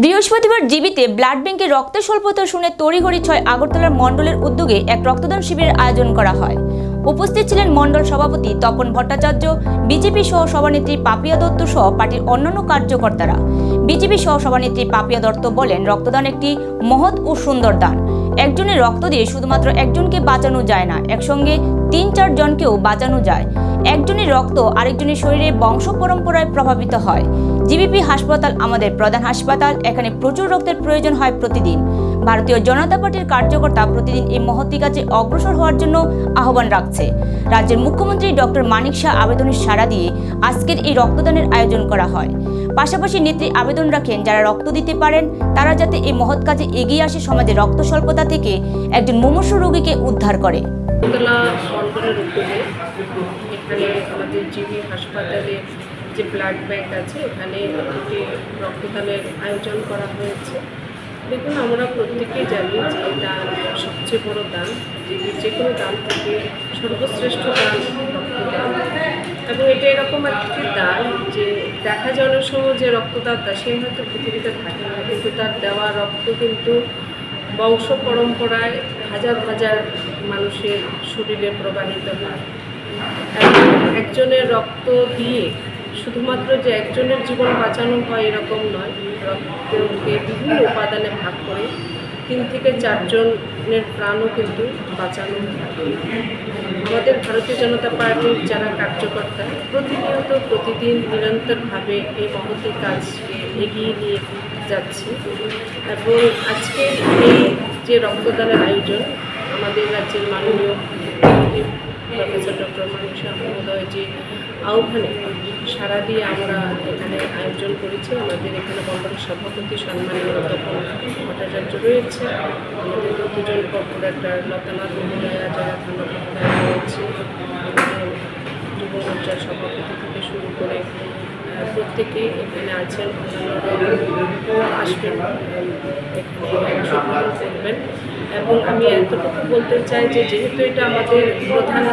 বৃহস্পতিবার জিবিতে ব্লাড ব্যাংকে রক্ত স্বল্পতা শুনে তড়িঘড়ি ৬ আগরতলার মণ্ডলের উদ্যোগে এক রক্তদান শিবিরের আয়োজন করা হয়। উপস্থিত ছিলেন মণ্ডল সভাপতি তপন ভট্টাচার্য, বিজেপি সহ সভানেত্রী পাপিয়া দত্ত সহ পার্টির অন্যান্য কার্যকর্তারা। বিজেপি সহ সভানেত্রী পাপিয়া দত্ত বলেন, রক্তদান একটি মহৎ ও সুন্দর দান। একজনের রক্ত দিয়ে শুধুমাত্র একজনকে বাঁচানো যায় না, একসঙ্গে ৩-৪ জনকেও বাঁচানো যায়। একজনের রক্ত আরেকজনের শরীরে বংশ পরম্পরায় প্রভাবিত হয়। জিবিপি হাসপাতাল আমাদের প্রধান হাসপাতাল, এখানে প্রচুর রক্তের প্রয়োজন হয় প্রতিদিন। ভারতীয় জনতা পার্টির কার্যকর্তা প্রতিদিন এই মহৎ কাজে অগ্রসর হওয়ার জন্য আহ্বান রাখছে। রাজ্যের মুখ্যমন্ত্রী ডক্টর মানিক শাহ আবেদনের সাড়া দিয়ে আজকের এই রক্তদানের আয়োজন করা হয়। পাশাপাশি নেত্রী আবেদন রাখেন, যারা রক্ত দিতে পারেন তারা যাতে এই মহৎ কাজে এগিয়ে আসে, সমাজে রক্ত স্বল্পতা থেকে একজন মুমূর্ষু রোগীকে উদ্ধার করে। এখানে আমাদের জিবি হাসপাতালে যে ব্লাড ব্যাংক আছে, এখানে একটি রক্তদানের আয়োজন করা হয়েছে। দেখুন, আমরা প্রত্যেকেই জানি যে দান সবচেয়ে বড় দান, যে কোনো দান থেকে সর্বশ্রেষ্ঠ দান রক্তদান। এবং এটা এরকম একটি দান যে দেখা যায় অনেক সময় যে রক্তদাতা সে হয়তো পৃথিবীতে থাকে না, কিন্তু তার দেওয়া রক্ত কিন্তু বংশ পরম্পরায় হাজার হাজার মানুষের শরীরে প্রবাহিত হয়। একজনের রক্ত দিয়ে শুধুমাত্র যে একজনের জীবন বাঁচানো হয় এরকম নয়, রক্তকে বিভিন্ন উপাদানে ভাগ করে ৩ থেকে ৪ জনের প্রাণও কিন্তু বাঁচানো হয়। আমাদের ভারতীয় জনতা পার্টির যারা কার্যকর্তা প্রতিনিয়ত প্রতিদিন নিরন্তরভাবে এই মহৎ কাজকে এগিয়ে নিয়ে যাচ্ছে। এবং আজকে এই যে রক্তদানের আয়োজন, আমাদের রাজ্যের মাননীয় প্রফেসর ডক্টর মানিক শাহ মহোদয় যে আহ্বানে সাড়া দিয়ে আমরা এখানে আয়োজন করেছি। আমাদের এখানে মণ্ডলের সভাপতি সম্মানীয় তপন ভট্টাচার্য রয়েছে, আমাদের ২জন কর্পোরেটর লতানাথ মহোদয়া, যারা থানা মহোদয়া রয়েছে, যুব মোর্চার সভাপতি থেকে শুরু করে প্রত্যেকেই এখানে আছেন। অন্যান্যরাও আসবেন, এখানে অংশগ্রহণ করবেন। এবং আমি এতটুকু বলতে চাই যে যেহেতু এটা আমাদের প্রধান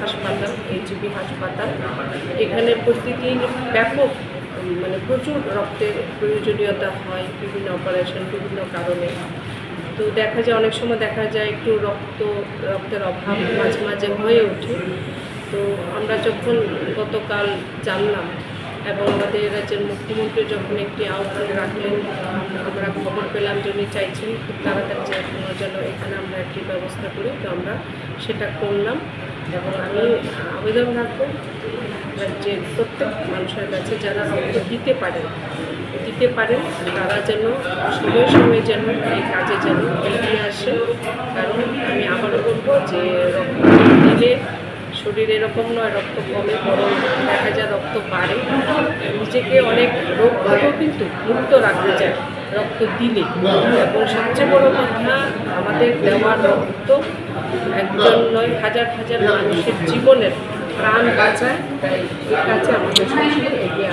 হাসপাতাল, এই জিবি হাসপাতাল, এখানে প্রতিদিন ব্যাপক প্রচুর রক্তের প্রয়োজনীয়তা হয় বিভিন্ন অপারেশন, বিভিন্ন কারণে। তো দেখা যায় অনেক সময় দেখা যায় একটু রক্তের অভাব মাঝে মাঝে হয়ে ওঠে। তো আমরা যখন গতকাল জানলাম এবং আমাদের রাজ্যের মুখ্যমন্ত্রী যখন একটি আহ্বান রাখলেন, আমরা খবর পেলাম যে উনি চাইছেন খুব তাড়াতাড়ি যেন এখানে আমরা একটি ব্যবস্থা করি, তো আমরা সেটা করলাম। এবং আমি আবেদন রাখবো রাজ্যের প্রত্যেক মানুষের কাছে যারা রক্ত দিতে পারেন তারা যেন সময়ে সময়ে যেন এই কাজে যেন এগিয়ে আসে। কারণ আমি আবারও বলবো যে রক্ত দিলে শরীর এরকম নয় রক্ত কমে, বরং দেখা যায় রক্ত বাড়ে। নিজেকে অনেক রোগ থেকেও কিন্তু মুক্ত রাখা যায় রক্ত দিলে। এবং সবচেয়ে বড় কথা, আমাদের দেওয়া রক্ত একজন নয় হাজার হাজার মানুষের জীবনের প্রাণ বাঁচায়। তাই এই কাছে আমাদের সবসময় এগিয়ে